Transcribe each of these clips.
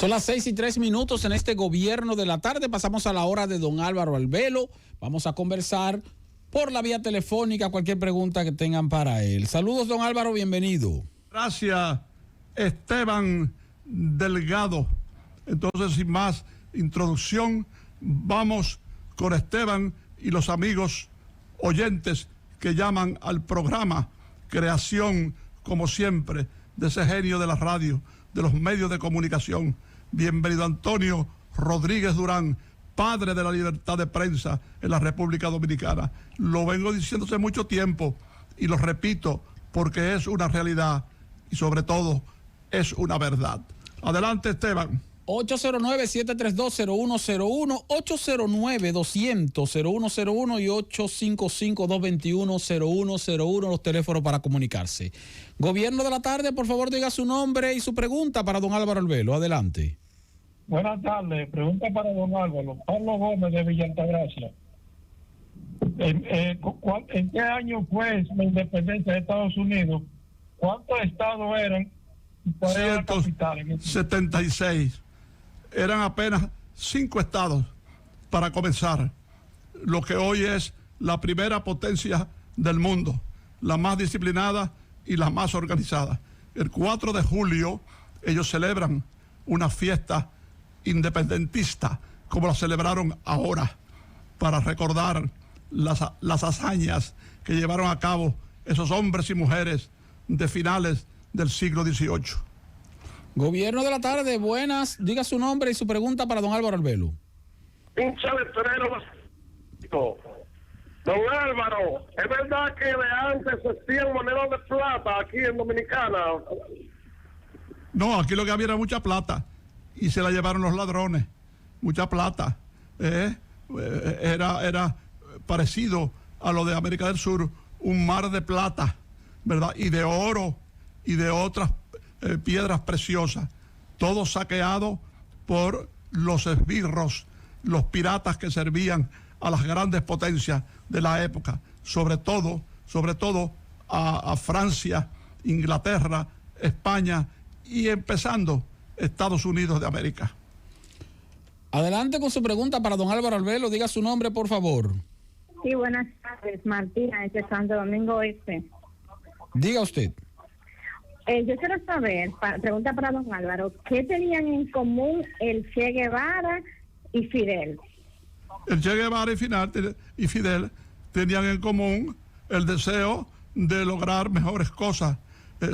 Son las 6:03 en este gobierno de la tarde. Pasamos a la hora de don Álvaro Albelo. Vamos a conversar por la vía telefónica cualquier pregunta que tengan para él. Saludos, don Álvaro, bienvenido. Gracias, Esteban Delgado. Entonces, sin más introducción, vamos con Esteban y los amigos oyentes que llaman al programa Creación, como siempre, de ese genio de la radio, de los medios de comunicación. Bienvenido Antonio Rodríguez Durán, padre de la libertad de prensa en la República Dominicana. Lo vengo diciendo hace mucho tiempo y lo repito porque es una realidad y sobre todo es una verdad. Adelante, Esteban. 809-732-0101, 809-200-0101 y 855-221-0101, los teléfonos para comunicarse. Gobierno de la tarde, por favor, diga su nombre y su pregunta para don Álvaro Albelo. Adelante. Buenas tardes. Pregunta para don Álvaro. Pablo Gómez de Villa Altagracia. ¿En qué año fue la independencia de Estados Unidos? ¿Cuántos estados eran? ¿Cuál era la capital? 76. Eran apenas 5 estados para comenzar lo que hoy es la primera potencia del mundo, la más disciplinada y la más organizada. El 4 de julio ellos celebran una fiesta independentista como la celebraron ahora, para recordar las hazañas que llevaron a cabo esos hombres y mujeres de finales del siglo XVIII. Gobierno de la tarde, buenas. Diga su nombre y su pregunta para don Álvaro Albelo. Pincha letrero. Don Álvaro, ¿es verdad que de antes se hacían monedas de plata aquí en Dominicana? No, aquí lo que había era mucha plata y se la llevaron los ladrones. Mucha plata. Era parecido a lo de América del Sur, un mar de plata, ¿verdad? Y de oro y de otras piedras preciosas, todo saqueado por los esbirros, los piratas que servían a las grandes potencias de la época, sobre todo a Francia, Inglaterra, España y empezando Estados Unidos de América. Adelante con su pregunta para don Álvaro Albelo, diga su nombre, por favor. Sí, buenas tardes, Martina, desde Santo Domingo Este. Diga usted. Yo quiero saber, pregunta para don Álvaro, ¿qué tenían en común el Che Guevara y Fidel? El Che Guevara y Fidel tenían en común el deseo de lograr mejores cosas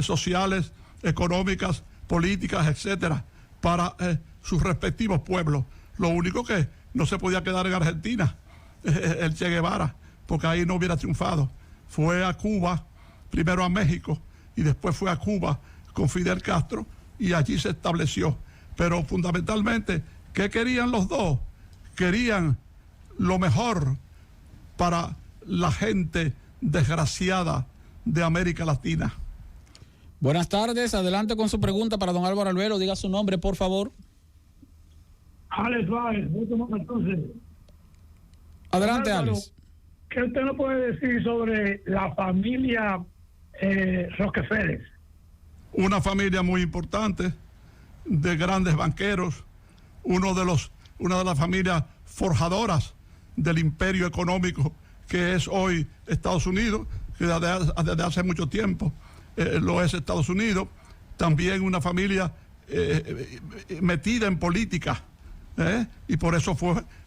sociales, económicas, políticas, etcétera, para sus respectivos pueblos. Lo único que no se podía quedar en Argentina, el Che Guevara, porque ahí no hubiera triunfado. Fue a Cuba, primero a México, y después fue a Cuba con Fidel Castro y allí se estableció. Pero fundamentalmente, ¿qué querían los dos? Querían lo mejor para la gente desgraciada de América Latina. Buenas tardes, adelante con su pregunta para don Álvaro Albelo, diga su nombre, por favor. Alex Báez, entonces. Adelante, Álvaro, Alex. ¿Qué usted nos puede decir sobre la familia Rockefeller? Una familia muy importante, de grandes banqueros, una de las familias forjadoras del imperio económico que es hoy Estados Unidos, que desde hace mucho tiempo lo es Estados Unidos. También una familia metida en política, y por eso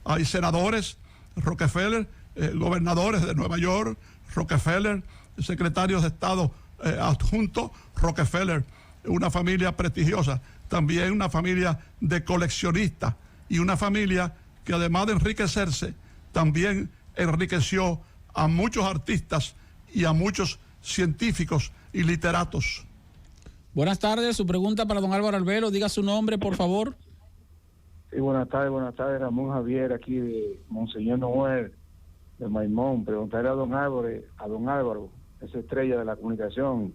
hay senadores Rockefeller, gobernadores de Nueva York Rockefeller, secretarios de Estado adjuntos Rockefeller, una familia prestigiosa, también una familia de coleccionistas y una familia que además de enriquecerse, también enriqueció a muchos artistas y a muchos científicos y literatos. Buenas tardes, su pregunta para don Álvaro Albelo, diga su nombre, por favor. Sí, buenas tardes, Ramón Javier, aquí de Monseñor Noel, de Maimón. Preguntaré a don Álvaro, esa estrella de la comunicación,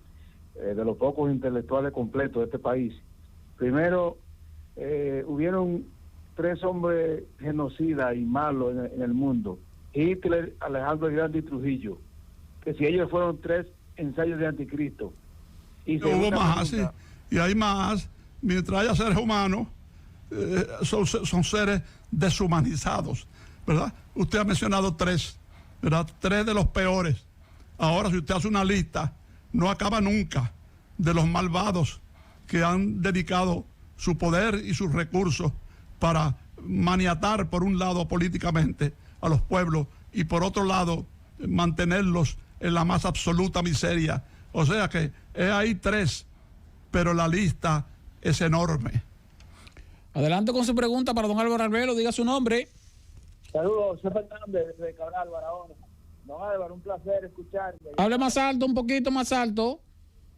de los pocos intelectuales completos de este país. Primero, hubieron 3 hombres genocidas y malos en el mundo: Hitler, Alejandro el Grande y Trujillo, que si ellos fueron 3 ensayos de anticristo. Y hubo más, sí, y hay más. Mientras haya seres humanos, son seres deshumanizados, ¿verdad? Usted ha mencionado 3, ¿verdad? 3 de los peores. Ahora, si usted hace una lista, no acaba nunca de los malvados que han dedicado su poder y sus recursos para maniatar, por un lado, políticamente a los pueblos y por otro lado, mantenerlos en la más absoluta miseria. O sea que hay 3, pero la lista es enorme. Adelante con su pregunta para don Álvaro Arbelo, diga su nombre. Saludos, soy Fernández de Cabral, Barahona. Don Álvaro, un placer escucharle. Hable más alto, un poquito más alto.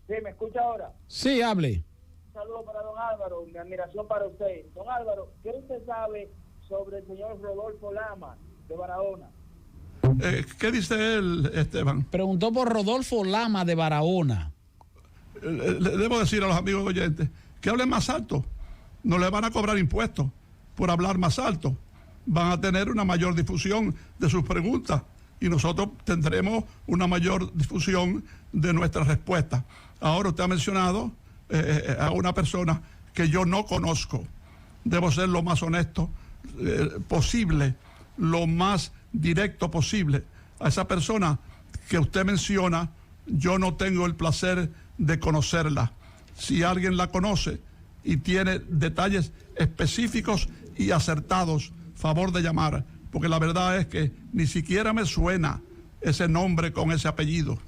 Sí, ¿me escucha ahora? Sí, hable. Un saludo para don Álvaro, mi admiración para usted. Don Álvaro, ¿qué usted sabe sobre el señor Rodolfo Lama de Barahona? ¿Qué dice él, Esteban? Preguntó por Rodolfo Lama de Barahona. Le debo decir a los amigos oyentes que hablen más alto. No le van a cobrar impuestos por hablar más alto. Van a tener una mayor difusión de sus preguntas y nosotros tendremos una mayor difusión de nuestras respuestas. Ahora usted ha mencionado a una persona que yo no conozco. Debo ser lo más honesto posible, lo más directo posible. A esa persona que usted menciona, yo no tengo el placer de conocerla. Si alguien la conoce y tiene detalles específicos y acertados, favor de llamar, porque la verdad es que ni siquiera me suena ese nombre con ese apellido.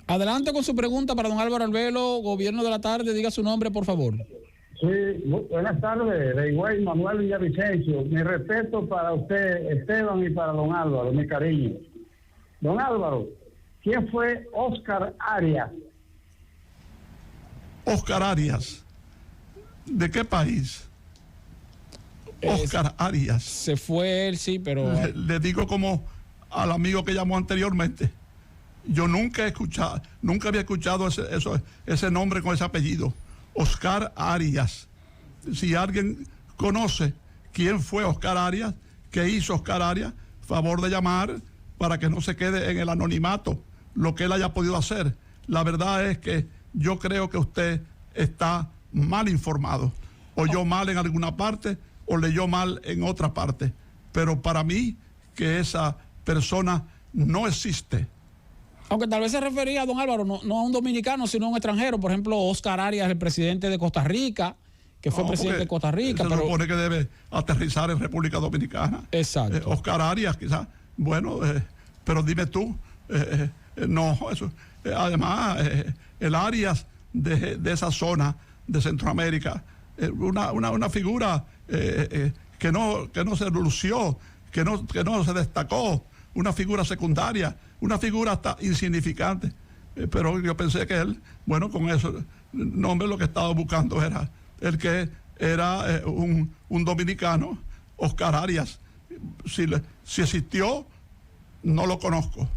Adelante con su pregunta para don Álvaro Arbelo, Gobierno de la Tarde, diga su nombre, por favor. Sí, buenas tardes, de Higüey, Manuel Villavicencio. Mi respeto para usted, Esteban, y para don Álvaro, mi cariño. Don Álvaro, ¿quién fue Oscar Arias? Oscar Arias, ¿de qué país? Oscar Arias. Se fue él, sí, pero... Le digo como al amigo que llamó anteriormente. Yo nunca había escuchado ese nombre con ese apellido. Oscar Arias. Si alguien conoce quién fue Oscar Arias, qué hizo Oscar Arias, favor de llamar para que no se quede en el anonimato lo que él haya podido hacer. La verdad es que yo creo que usted está mal informado. Oyó mal en alguna parte o leyó mal en otra parte. Pero para mí que esa persona no existe. Aunque tal vez se refería a don Álvaro, no a un dominicano, sino a un extranjero. Por ejemplo, Oscar Arias, el presidente de Costa Rica, que fue presidente de Costa Rica. Se supone que debe aterrizar en República Dominicana. Exacto. Oscar Arias, quizás. Bueno, pero dime tú. No, eso. Además, el Arias de esa zona de Centroamérica, una figura que no se lució, que no se destacó, una figura secundaria, una figura hasta insignificante. Pero yo pensé que él, bueno, con eso nombre lo que estaba buscando era el que era un dominicano, Oscar Arias. Si existió, no lo conozco.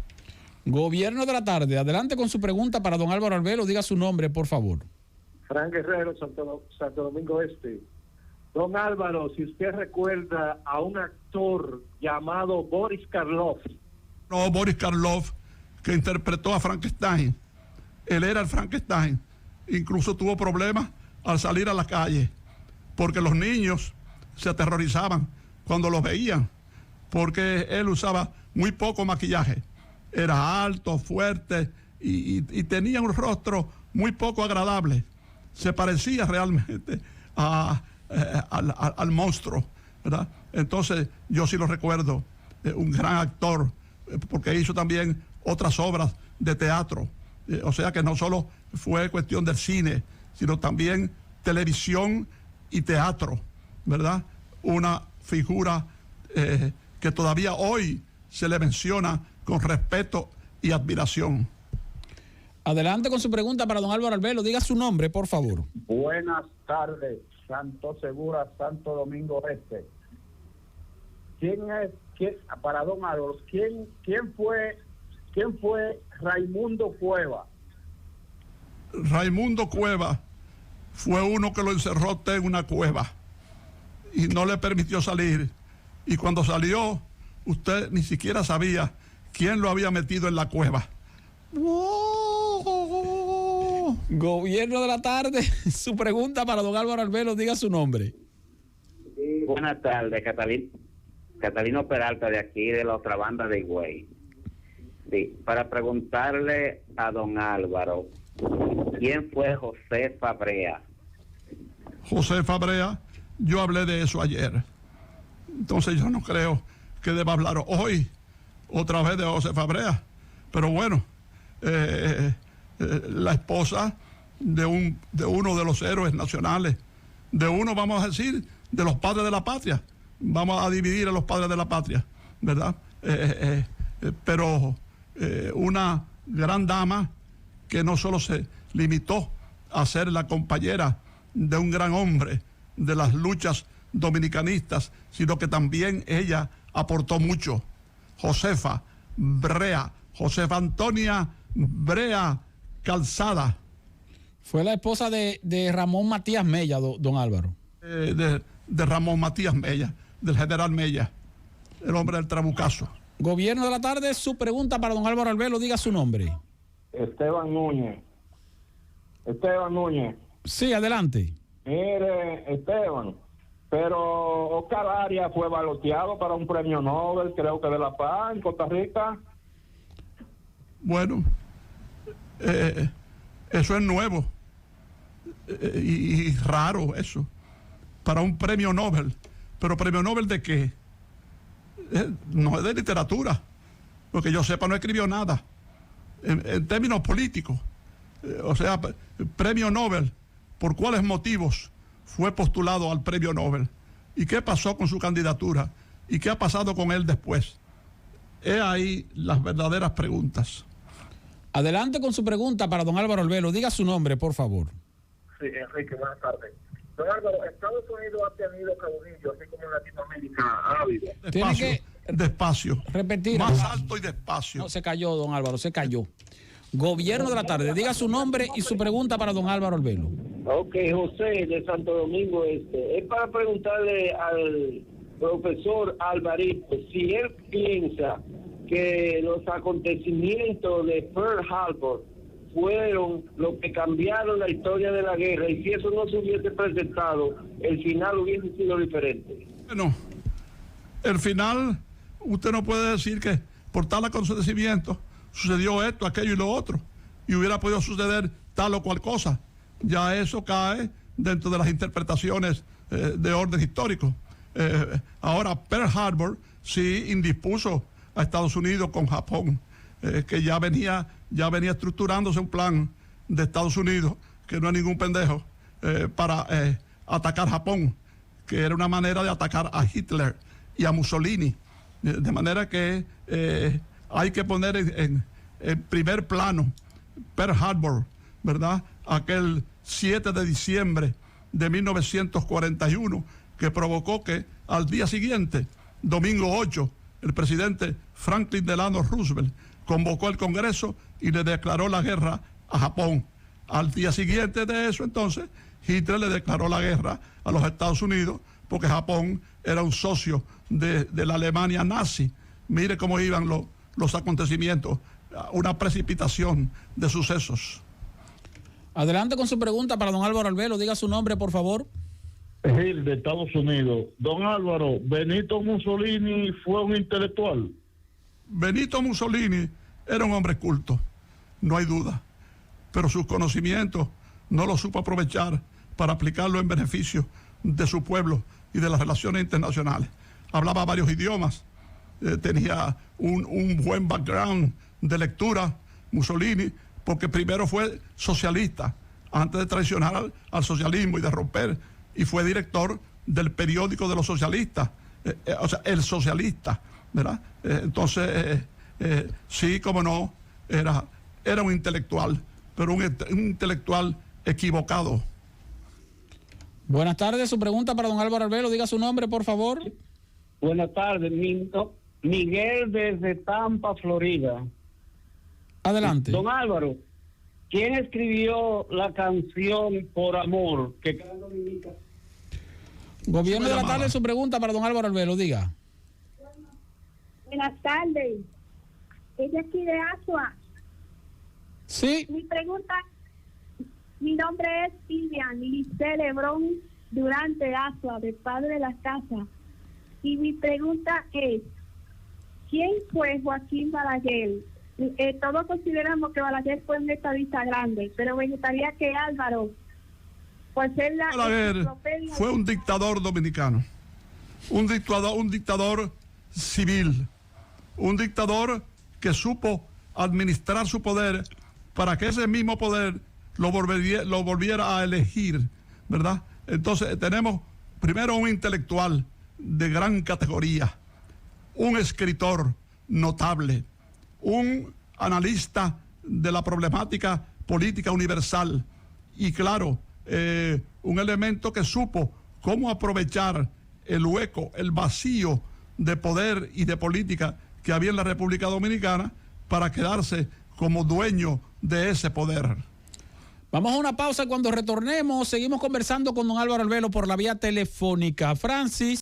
Gobierno de la Tarde, adelante con su pregunta para don Álvaro Arbelo, diga su nombre, por favor. Frank Guerrero, Santo Domingo Este. Don Álvaro, si usted recuerda a un actor llamado Boris Karloff. No, Boris Karloff, que interpretó a Frankenstein. Él era el Frankenstein. Incluso tuvo problemas al salir a la calle, porque los niños se aterrorizaban cuando los veían, porque él usaba muy poco maquillaje. Era alto, fuerte y tenía un rostro muy poco agradable. Se parecía realmente al monstruo, ¿verdad? Entonces yo sí lo recuerdo, un gran actor, porque hizo también otras obras de teatro. O sea que no solo fue cuestión del cine, sino también televisión y teatro, ¿verdad? Una figura que todavía hoy se le menciona con respeto y admiración. Adelante con su pregunta para don Álvaro Arbelo, diga su nombre, por favor. Buenas tardes, Santo Segura, Santo Domingo Este. Para don Álvaro, ¿quién fue Raimundo Cueva? Raimundo Cueva fue uno que lo encerró usted en una cueva y no le permitió salir. Y cuando salió, usted ni siquiera sabía quién lo había metido en la cueva. Gobierno de la Tarde, su pregunta para don Álvaro Arbelo, diga su nombre. buenas tardes, Catalino Peralta, de aquí, de la otra banda de Higüey. Sí, para preguntarle a don Álvaro, ¿quién fue José Fabrea? José Fabrea, yo hablé de eso ayer. Entonces yo no creo que deba hablar hoy otra vez de José Fabrea. Pero bueno, la esposa de uno de los héroes nacionales, de uno, vamos a decir, de los padres de la patria. Vamos a dividir a los padres de la patria, ¿verdad? Pero una gran dama que no solo se limitó a ser la compañera de un gran hombre de las luchas dominicanistas, sino que también ella aportó mucho. Josefa Antonia Brea Calzada. Fue la esposa de Ramón Matías Mella, don Álvaro. De Ramón Matías Mella, del general Mella, el hombre del Trabucazo. Gobierno de la tarde, su pregunta para don Álvaro Albelo, diga su nombre. Esteban Núñez. Sí, adelante. Mire, Esteban, pero Oscar Arias fue baloteado para un premio Nobel, creo que de la paz, en Costa Rica. Bueno, eso es nuevo y raro eso, para un premio Nobel. ¿Pero premio Nobel de qué? No es de literatura. Lo que yo sepa, no escribió nada. En términos políticos. O sea, premio Nobel, ¿por cuáles motivos fue postulado al premio Nobel? ¿Y qué pasó con su candidatura? ¿Y qué ha pasado con él después? He ahí las verdaderas preguntas. Adelante con su pregunta para don Álvaro Albelo. Diga su nombre, por favor. Sí, Enrique, buenas tardes. Don Álvaro, Estados Unidos ha tenido caudillos, así como en Latinoamérica ha habido. Despacio. Repetir. Más alto y despacio. No, se cayó, don Álvaro, se cayó. Gobierno de la tarde, diga su nombre y su pregunta para don Álvaro Albelo. Ok, José de Santo Domingo Este. Es para preguntarle al profesor Alvarito si él piensa que los acontecimientos de Pearl Harbor fueron los que cambiaron la historia de la guerra, y si eso no se hubiese presentado, el final hubiese sido diferente. Bueno, el final, usted no puede decir que por tal acontecimiento sucedió esto, aquello y lo otro, y hubiera podido suceder tal o cual cosa. Ya eso cae dentro de las interpretaciones de orden histórico. Ahora, Pearl Harbor sí indispuso a Estados Unidos con Japón, que ya venía estructurándose un plan de Estados Unidos, que no es ningún pendejo, para atacar Japón, que era una manera de atacar a Hitler y a Mussolini. De manera que hay que poner en primer plano Pearl Harbor, ¿verdad? Aquel 7 de diciembre de 1941, que provocó que al día siguiente, domingo 8, el presidente Franklin Delano Roosevelt convocó el Congreso y le declaró la guerra a Japón. Al día siguiente de eso, entonces, Hitler le declaró la guerra a los Estados Unidos, porque Japón era un socio de la Alemania nazi. Mire cómo iban los acontecimientos, una precipitación de sucesos. Adelante con su pregunta para don Álvaro Albelo, diga su nombre, por favor. Gil, de Estados Unidos. Don Álvaro, ¿Benito Mussolini fue un intelectual? Benito Mussolini era un hombre culto, no hay duda, pero sus conocimientos no los supo aprovechar para aplicarlo en beneficio de su pueblo y de las relaciones internacionales. Hablaba varios idiomas, tenía un buen background de lectura, Mussolini, porque primero fue socialista, antes de traicionar al socialismo y de romper, y fue director del periódico de los socialistas, o sea, El Socialista, ¿verdad? Entonces, sí, como no, era un intelectual, pero un intelectual equivocado. Buenas tardes, su pregunta para don Álvaro Albelo, diga su nombre, por favor. Buenas tardes, Miguel desde Tampa, Florida. Adelante. Don Álvaro, ¿quién escribió la canción Por Amor? Gobierno de la tarde, su pregunta para don Álvaro Albelo, diga. Buenas tardes. Ella aquí de Asua. Sí. Mi pregunta, mi nombre es Vivian Lice Lebrón Durante Asua, de padre de la casa. Y mi pregunta es, ¿quién fue Joaquín Balaguer? Todos consideramos que Balaguer fue un estadista grande, pero me gustaría que Álvaro, por ser la Balaguer fue un dictador dominicano, un dictador civil, un dictador que supo administrar su poder para que ese mismo poder lo volviera a elegir, ¿verdad? Entonces tenemos primero un intelectual de gran categoría, un escritor notable, un analista de la problemática política universal y claro, un elemento que supo cómo aprovechar el hueco, el vacío de poder y de política que había en la República Dominicana para quedarse como dueño de ese poder. Vamos a una pausa. Cuando retornemos seguimos conversando con don Álvaro Albelo por la vía telefónica. Francis.